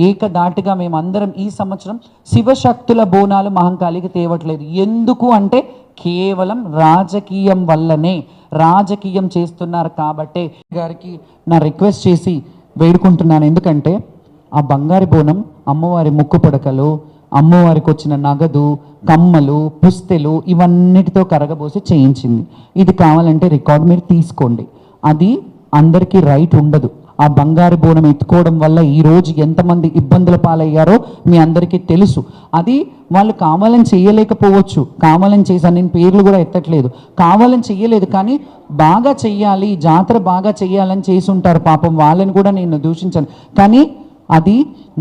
ఏకదాటిగా మేమందరం ఈ సంవత్సరం శివశక్తుల బోనాలు మహంకాళికి తేవట్లేదు. ఎందుకు అంటే కేవలం రాజకీయం వల్లనే, రాజకీయం చేస్తున్నారు కాబట్టే గారికి నా రిక్వెస్ట్ చేసి వేడుకుంటున్నాను. ఎందుకంటే ఆ బంగారు బోనం అమ్మవారి ముక్కు పడకలు, అమ్మవారికి వచ్చిన నగదు, కమ్మలు, పుస్తెలు ఇవన్నిటితో కరగబోసి చేయించింది. ఇది కావాలంటే రికార్డ్ మీరు తీసుకోండి. అది అందరికీ రైట్ ఉండదు. ఆ బంగారు బోనం ఎత్తుకోవడం వల్ల ఈరోజు ఎంతమంది ఇబ్బందుల పాలయ్యారో మీ అందరికీ తెలుసు. అది వాళ్ళు కావాలని చేయలేకపోవచ్చు, కావాలని చేశాను, నేను పేర్లు కూడా ఎత్తట్లేదు, కావాలని చెయ్యలేదు, కానీ బాగా చెయ్యాలి, జాతర బాగా చెయ్యాలని చేసి ఉంటారు పాపం, వాళ్ళని కూడా నేను దూషించాను. కానీ అది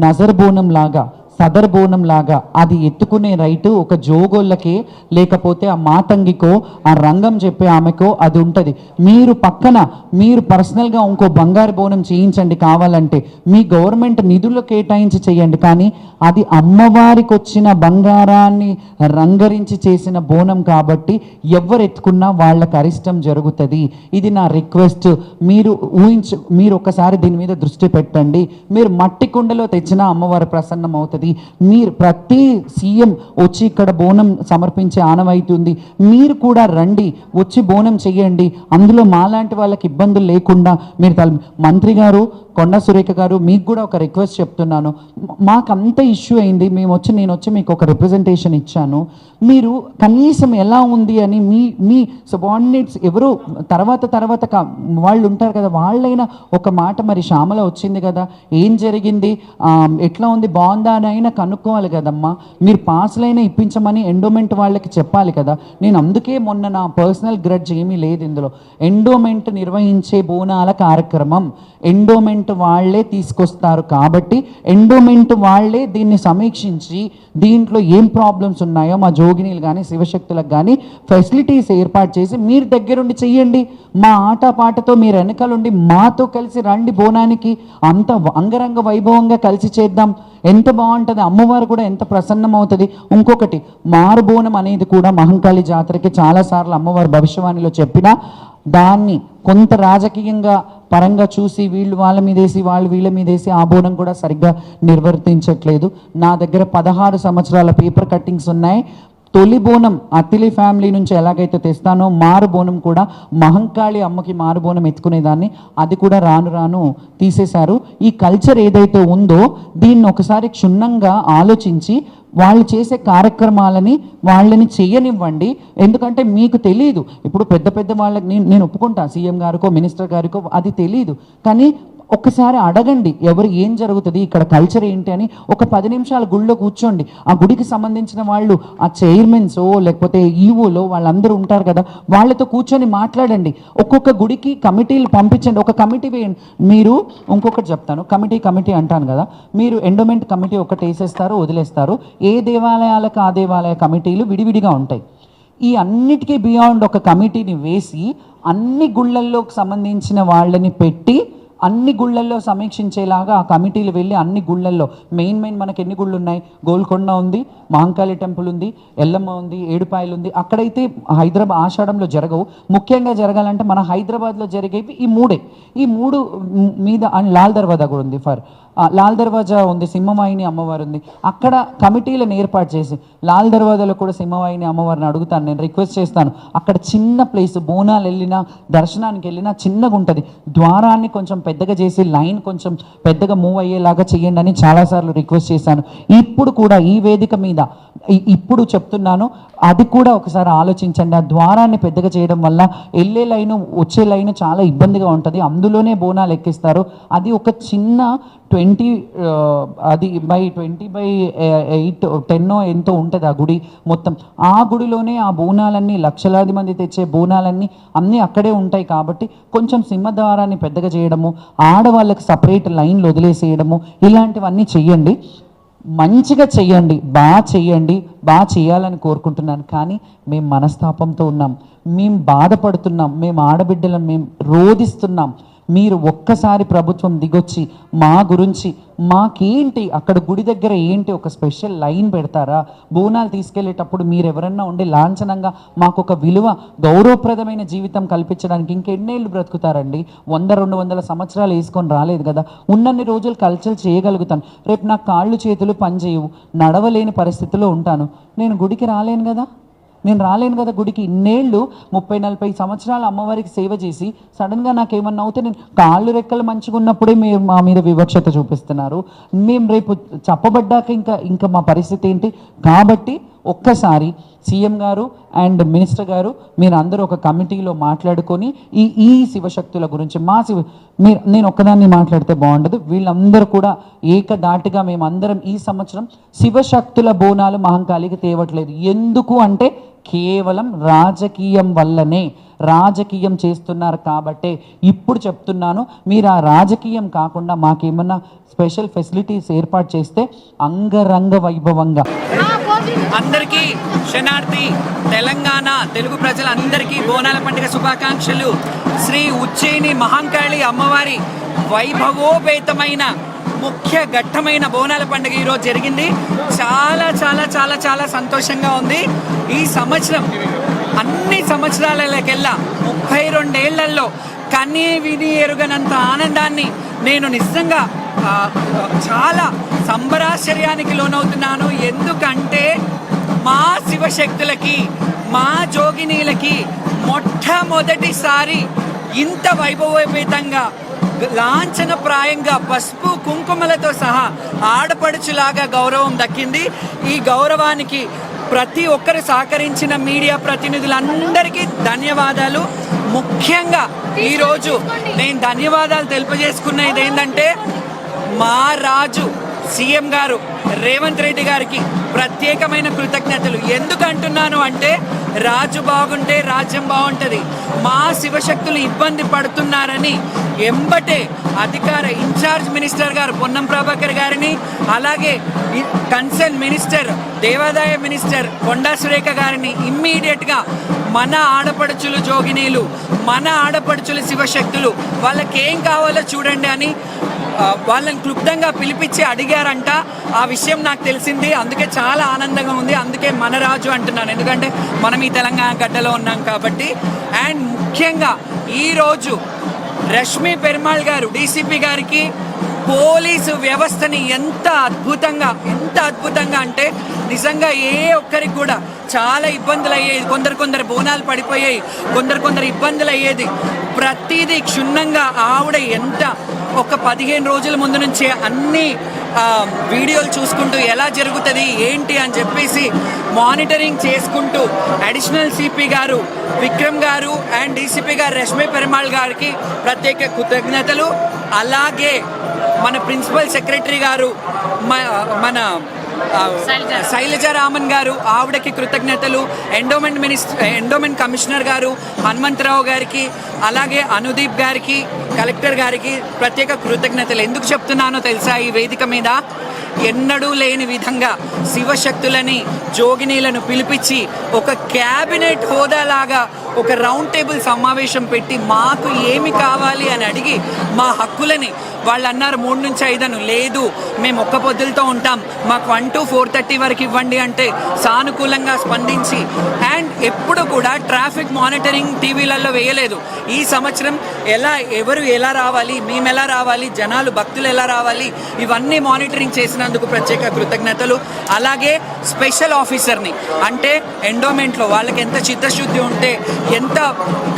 నజర్ బోనం లాగా, సదర్ బోనం లాగా అది ఎత్తుకునే రైటు ఒక జోగోళ్ళకే, లేకపోతే ఆ మాతంగికో, ఆ రంగం చెప్పే ఆమెకో అది ఉంటుంది. మీరు పక్కన మీరు పర్సనల్గా ఇంకో బంగారు బోనం చేయించండి కావాలంటే, మీ గవర్నమెంట్ నిధులు కేటాయించి చేయండి, కానీ అది అమ్మవారికి వచ్చిన బంగారాన్ని రంగరించి చేసిన బోనం కాబట్టి ఎవరు ఎత్తుకున్నా వాళ్ళకి అరిష్టం జరుగుతుంది. ఇది నా రిక్వెస్ట్. మీరు ఒకసారి దీని మీద దృష్టి పెట్టండి. మీరు మట్టి కుండలో తెచ్చినా అమ్మవారి ప్రసన్నం అవుతుంది. మీరు ప్రతి సీఎం వచ్చి ఇక్కడ బోనం సమర్పించే ఆనవాయితీ. మీరు కూడా రండి, వచ్చి బోనం చెయ్యండి. అందులో మాలాంటి వాళ్ళకి ఇబ్బందులు లేకుండా మీరు మంత్రి గారు కొండా సురేఖ గారు, మీకు కూడా ఒక రిక్వెస్ట్ చెప్తున్నాను. మాకు అంత ఇష్యూ అయింది, నేను వచ్చి మీకు ఒక రిప్రజెంటేషన్ ఇచ్చాను. మీరు కనీసం ఎలా ఉంది అని మీ సబార్డినేట్స్ ఎవరు తర్వాత వాళ్ళు ఉంటారు కదా, వాళ్ళైనా ఒక మాట, మరి శ్యామల వచ్చింది కదా, ఏం జరిగింది, ఎట్లా ఉంది, బాగుందా అని అయినా కనుక్కోవాలి కదమ్మా. మీరు పాస్లైనా ఇప్పించమని ఎండోమెంట్ వాళ్ళకి చెప్పాలి కదా. నేను అందుకే మొన్న నా పర్సనల్ గ్రడ్జ్ ఏమీ లేదు ఇందులో. ఎండోమెంట్ నిర్వహించే బోనాల కార్యక్రమం ఎండోమెంట్ వాళ్ళే తీసుకొస్తారు కాబట్టి ఎండోమెంట్ వాళ్ళే దీన్ని సమీక్షించి దీంట్లో ఏం ప్రాబ్లమ్స్ ఉన్నాయో మా జోగినీలు కానీ శివశక్తులకు కానీ ఫెసిలిటీస్ ఏర్పాటు చేసి మీరు దగ్గరుండి చెయ్యండి. మా ఆటపాటతో మీరు వెనకాలండి, మాతో కలిసి రండి బోనానికి, అంత అంగరంగ వైభవంగా కలిసి చేద్దాం. ఎంత బాగుంటుంది, అమ్మవారు కూడా ఎంత ప్రసన్నం అవుతుంది. ఇంకొకటి, మారుబోనం అనేది కూడా మహంకాళి జాతరకి చాలాసార్లు అమ్మవారు భవిష్యవాణిలో చెప్పినా దాన్ని కొంత రాజకీయంగా పరంగా చూసి వీళ్ళు వాళ్ళ మీదేసి వాళ్ళు వీళ్ళ మీదేసి ఆ బోనం కూడా సరిగ్గా నిర్వర్తించట్లేదు. నా దగ్గర 16 సంవత్సరాల పేపర్ కట్టింగ్స్ ఉన్నాయి. తొలి బోనం అత్తిలి ఫ్యామిలీ నుంచి ఎలాగైతే తెస్తానో మారు బోనం కూడా మహంకాళి అమ్మకి మారు బోనం ఎత్తుకునేదాన్ని, అది కూడా రాను తీసేశారు. ఈ కల్చర్ ఏదైతే ఉందో దీన్ని ఒకసారి క్షుణ్ణంగా ఆలోచించి వాళ్ళు చేసే కార్యక్రమాలని వాళ్ళని చేయనివ్వండి. ఎందుకంటే మీకు తెలియదు, ఇప్పుడు పెద్ద వాళ్ళకి నేను ఒప్పుకుంటా, సీఎం గారికో మినిస్టర్ గారికో అది తెలియదు, కానీ ఒక్కసారి అడగండి ఎవరు ఏం జరుగుతుంది ఇక్కడ కల్చర్ ఏంటి అని. ఒక 10 నిమిషాలు గుడిలో కూర్చోండి. ఆ గుడికి సంబంధించిన వాళ్ళు, ఆ చైర్మన్సో లేకపోతే ఈవోలో వాళ్ళందరూ ఉంటారు కదా, వాళ్ళతో కూర్చొని మాట్లాడండి. ఒక్కొక్క గుడికి కమిటీలు పంపించండి, ఒక కమిటీ వేయండి. మీరు ఇంకొకటి చెప్తాను, కమిటీ అంటాను కదా, మీరు ఎండోమెంట్ కమిటీ ఒకటి వేసేస్తారు, వదిలేస్తారు. ఏ దేవాలయాలకు ఆ దేవాలయ కమిటీలు విడివిడిగా ఉంటాయి. ఈ అన్నిటికీ బియాండ్ ఒక కమిటీని వేసి అన్ని గుళ్ళల్లోకి సంబంధించిన వాళ్ళని పెట్టి అన్ని గుళ్ళల్లో సమీక్షించేలాగా ఆ కమిటీలు వెళ్ళి అన్ని గుళ్ళల్లో మెయిన్ మనకి ఎన్ని గుళ్ళు ఉన్నాయి, గోల్కొండ ఉంది, మహంకాళి టెంపుల్ ఉంది, ఎల్లమ్మ ఉంది, ఏడుపాయలు ఉంది. అక్కడైతే హైదరాబాద్ ఆషాఢంలో జరగవు. ముఖ్యంగా జరగాలంటే మన హైదరాబాద్లో జరిగేవి ఈ మూడు మీద. అండ్ లాల్ దర్వాజా కూడా ఉంది, లాల్ దర్వాజా ఉంది, సింహవాహిని అమ్మవారు ఉంది. అక్కడ కమిటీలను ఏర్పాటు చేసి లాల్ దర్వాజాలో కూడా సింహవాహిని అమ్మవారిని అడుగుతాను, నేను రిక్వెస్ట్ చేస్తాను. అక్కడ చిన్న ప్లేస్, బోనాలు వెళ్ళినా దర్శనానికి వెళ్ళినా చిన్నగా ఉంటుంది, ద్వారాన్ని కొంచెం పెద్దగా చేసి లైన్ కొంచెం పెద్దగా మూవ్ అయ్యేలాగా చేయండి అని చాలాసార్లు రిక్వెస్ట్ చేశాను. ఇప్పుడు కూడా ఈ వేదిక మీద ఇప్పుడు చెప్తున్నాను, అది కూడా ఒకసారి ఆలోచించండి. ఆ ద్వారాన్ని పెద్దగా చేయడం వల్ల వెళ్ళే లైను వచ్చే లైను చాలా ఇబ్బందిగా ఉంటుంది. అందులోనే బోనాలు ఎక్కిస్తారు. అది ఒక చిన్న 20 by 8 10 ఎంతో ఉంటుంది ఆ గుడి మొత్తం. ఆ గుడిలోనే ఆ బోనాలన్నీ, లక్షలాది మంది తెచ్చే బోనాలన్నీ అన్నీ అక్కడే ఉంటాయి కాబట్టి కొంచెం సింహద్వారాన్ని పెద్దగా చేయడము, ఆడవాళ్ళకి సపరేట్ లైన్లు వదిలేసేయడము, ఇలాంటివన్నీ చెయ్యండి. మంచిగా చెయ్యండి, బాగా చేయాలని కోరుకుంటున్నాను. కానీ మేము మనస్తాపంతో ఉన్నాం, మేము బాధపడుతున్నాం, మేము ఆడబిడ్డలను మేము రోధిస్తున్నాం. మీరు ఒక్కసారి ప్రభుత్వం దిగొచ్చి మా గురించి మాకేంటి అక్కడ గుడి దగ్గర ఏంటి ఒక స్పెషల్ లైన్ పెడతారా? బోనాలు తీసుకెళ్లేటప్పుడు మీరు ఎవరన్నా ఉండి లాంఛనంగా మాకు ఒక విలువ గౌరవప్రదమైన జీవితం కల్పించడానికి ఇంకెన్నేళ్ళు బ్రతుకుతారండి? 100-200 సంవత్సరాలు వేసుకొని రాలేదు కదా. ఉన్నన్ని రోజులు కల్చర్ చేయగలుగుతాను. రేపు నా కాళ్ళు చేతులు పనిచేయవు, నడవలేని పరిస్థితిలో ఉంటాను, నేను గుడికి రాలేను కదా. గుడికి ఇన్నేళ్ళు 30-40 సంవత్సరాలు అమ్మవారికి సేవ చేసి సడన్గా నాకేమన్నా అవుతే నేను కాళ్ళు రెక్కలు మంచిగా ఉన్నప్పుడే మీరు మా మీద వివక్షత చూపిస్తున్నారు. మేము రేపు చెప్పబడ్డాక ఇంకా మా పరిస్థితి ఏంటి? కాబట్టి ఒక్కసారి సీఎం గారు అండ్ మినిస్టర్ గారు మీరు అందరూ ఒక కమిటీలో మాట్లాడుకొని ఈ శివశక్తుల గురించి నేను ఒక్కదాన్ని మాట్లాడితే బాగుండదు. వీళ్ళందరూ కూడా ఏకదాటిగా మేమందరం ఈ సంవత్సరం శివశక్తుల బోనాలు మహంకాళికి తేవట్లేదు. ఎందుకు అంటే కేవలం రాజకీయం వల్లనే. రాజకీయం చేస్తున్నారు కాబట్టే ఇప్పుడు చెప్తున్నాను. మీరు ఆ రాజకీయం కాకుండా మాకేమన్నా స్పెషల్ ఫెసిలిటీస్ ఏర్పాటు చేస్తే అంగరంగ వైభవంగా అందరికీ శనార్థి తెలంగాణ తెలుగు ప్రజలందరికీ బోనాల పండుగ శుభాకాంక్షలు. శ్రీ ఉజ్జయిని మహంకాళి అమ్మవారి వైభవోపేతమైన ముఖ్య ఘట్టమైన బోనాల పండుగ ఈరోజు జరిగింది. చాలా చాలా చాలా చాలా సంతోషంగా ఉంది. ఈ సంవత్సరం అన్ని సంవత్సరాలకెల్లా 32 ఏళ్లలో కనీ విని ఎరుగనంత ఆనందాన్ని నేను నిజంగా చాలా సంబరాశ్చర్యానికి లోనవుతున్నాను. ఎందుకంటే మా శివశక్తులకి మా జోగినీలకి మొట్టమొదటిసారి ఇంత వైభవోపేతంగా లాంఛనప్రాయంగా పసుపు కుంకుమలతో సహా ఆడపడుచులాగా గౌరవం దక్కింది. ఈ గౌరవానికి ప్రతి ఒక్కరు సహకరించిన మీడియా ప్రతినిధులందరికీ ధన్యవాదాలు. ముఖ్యంగా ఈరోజు నేను ధన్యవాదాలు తెలియజేసుకున్నది ఏంటంటే మా రాజు సీఎం గారు రేవంత్ రెడ్డి గారికి ప్రత్యేకమైన కృతజ్ఞతలు. ఎందుకు అంటున్నాను అంటే రాజు బాగుంటే రాజ్యం బాగుంటుంది. మా శివశక్తులు ఇబ్బంది పడుతున్నారని ఎంబటే అధికార ఇన్ఛార్జ్ మినిస్టర్ గారు పొన్నం ప్రభాకర్ గారిని, అలాగే కన్సర్న్ మినిస్టర్ దేవాదాయ మినిస్టర్ కొండా సురేఖ గారిని ఇమ్మీడియట్గా మన ఆడపడుచులు జోగినీలు, మన ఆడపడుచులు శివశక్తులు వాళ్ళకేం కావాలో చూడండి అని వాళ్ళని క్లుప్తంగా పిలిపించి అడిగారంట. ఆ విషయం నాకు తెలిసింది. అందుకే చాలా ఆనందంగా ఉంది. అందుకే మన రాజు అంటున్నాను, ఎందుకంటే మనం ఈ తెలంగాణ గడ్డలో ఉన్నాం కాబట్టి. అండ్ ముఖ్యంగా ఈరోజు రష్మి పెరుమాళ్ గారు డీసీపీ గారికి పోలీసు వ్యవస్థని ఎంత అద్భుతంగా అంటే నిజంగా ఏ ఒక్కరికి కూడా చాలా ఇబ్బందులు అయ్యేది. కొందరు బోనాలు పడిపోయాయి, కొందరు ఇబ్బందులు అయ్యేది. ప్రతిదీ క్షుణ్ణంగా ఆవిడ ఎంత ఒక 15 రోజుల ముందు నుంచే అన్ని వీడియోలు చూసుకుంటూ ఎలా జరుగుతుంది ఏంటి అని చెప్పేసి మానిటరింగ్ చేసుకుంటూ అడిషనల్ సిపి గారు విక్రమ్ గారు అండ్ డీసీపీ గారు రష్మి పెరుమాళ్ గారికి ప్రత్యేక కృతజ్ఞతలు. అలాగే మన ప్రిన్సిపల్ సెక్రటరీ గారు మన శైలజా రామన్ గారు, ఆవిడకి కృతజ్ఞతలు. ఎండోమెంట్ కమిషనర్ గారు హనుమంతరావు గారికి, అలాగే అనుదీప్ గారికి, కలెక్టర్ గారికి ప్రత్యేక కృతజ్ఞతలు. ఎందుకు చెప్తున్నానో తెలుసా? ఈ వేదిక మీద ఎన్నడూ లేని విధంగా శివశక్తులని జోగినీలను పిలిపించి ఒక క్యాబినెట్ హోదాలాగా ఒక రౌండ్ టేబుల్ సమావేశం పెట్టి మాకు ఏమి కావాలి అని అడిగి మా హక్కులని వాళ్ళు అన్నారు 3 నుంచి 5 లేదు, మేము ఒక్క పొద్దులతో ఉంటాం, మాకు 1 to 4:30 వరకు ఇవ్వండి అంటే సానుకూలంగా స్పందించి అండ్ ఎప్పుడు కూడా ట్రాఫిక్ మానిటరింగ్ టీవీలలో వేయలేదు. ఈ సంవత్సరం ఎవరు ఎలా రావాలి, మేము ఎలా రావాలి, జనాలు భక్తులు ఎలా రావాలి, ఇవన్నీ మానిటరింగ్ చేసినందుకు ప్రత్యేక కృతజ్ఞతలు. అలాగే స్పెషల్ ఆఫీసర్ని అంటే ఎండోమెంట్లో వాళ్ళకి ఎంత చిత్తశుద్ధి ఉంటే ఎంత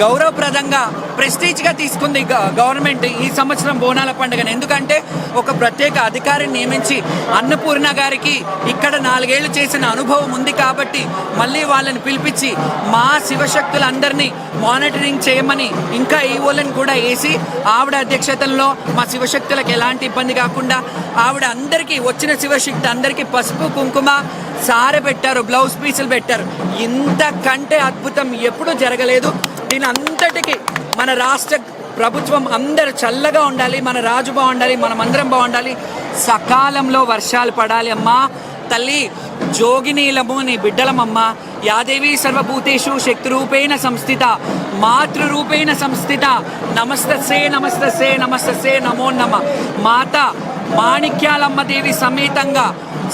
గౌరవప్రదంగా ప్రెస్టీజ్గా తీసుకుంది గవర్నమెంట్ ఈ సంవత్సరం బోనాల పండుగను. ఎందుకంటే ఒక ప్రత్యేక అధికారిని నియమించి అన్నపూర్ణ గారికి ఇక్కడ 4 ఏళ్ళు చేసిన అనుభవం ఉంది కాబట్టి మళ్ళీ వాళ్ళని పిలిపించి మా శివశక్తులందరినీ మానిటరింగ్ చేయమని ఇంకా ఈవోలను కూడా వేసి ఆవిడ అధ్యక్షతలో మా శివశక్తులకు ఎలాంటి ఇబ్బంది కాకుండా ఆవిడ అందరికీ వచ్చిన శివశక్తి అందరికీ పసుపు కుంకుమ సారె పెట్టారు, బ్లౌజ్ పీసులు పెట్టారు. ఇంతకంటే అద్భుతం ఎప్పుడూ జరగలేదు. దీని అంతటికి మన రాష్ట్ర ప్రభుత్వం అందరూ చల్లగా ఉండాలి, మన రాజు బాగుండాలి, మనమందరం బాగుండాలి, సకాలంలో వర్షాలు పడాలి. అమ్మా తల్లి జోగినీలము నీ బిడ్డలమమ్మ, యాదేవి సర్వభూతేషు శక్తిరూపేణ సంస్థిత మాతృరూపేణ సంస్థిత నమస్తస్యే నమస్తస్యే నమస్తస్యే నమో నమ మాత మాణిక్యాలమ్మ దేవి సమేతంగా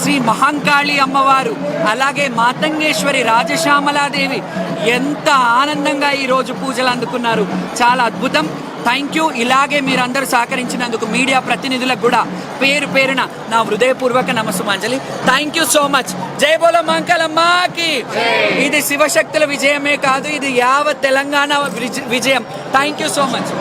శ్రీ మహంకాళి అమ్మవారు అలాగే మాతంగేశ్వరి రాజశ్యామలాదేవి ఎంత ఆనందంగా ఈరోజు పూజలు అందుకున్నారు. చాలా అద్భుతం. Thank you. ఇలాగే మీరందరూ సహకరించినందుకు మీడియా ప్రతినిధులకు కూడా పేరు పేరున నా హృదయపూర్వక నమస్సుమాంజలి. Thank you so much. జై బోలో మహంకాళమ్మకి. ఇది శివశక్తుల విజయమే కాదు, ఇది యావత్ తెలంగాణ విజయం. Thank you so much.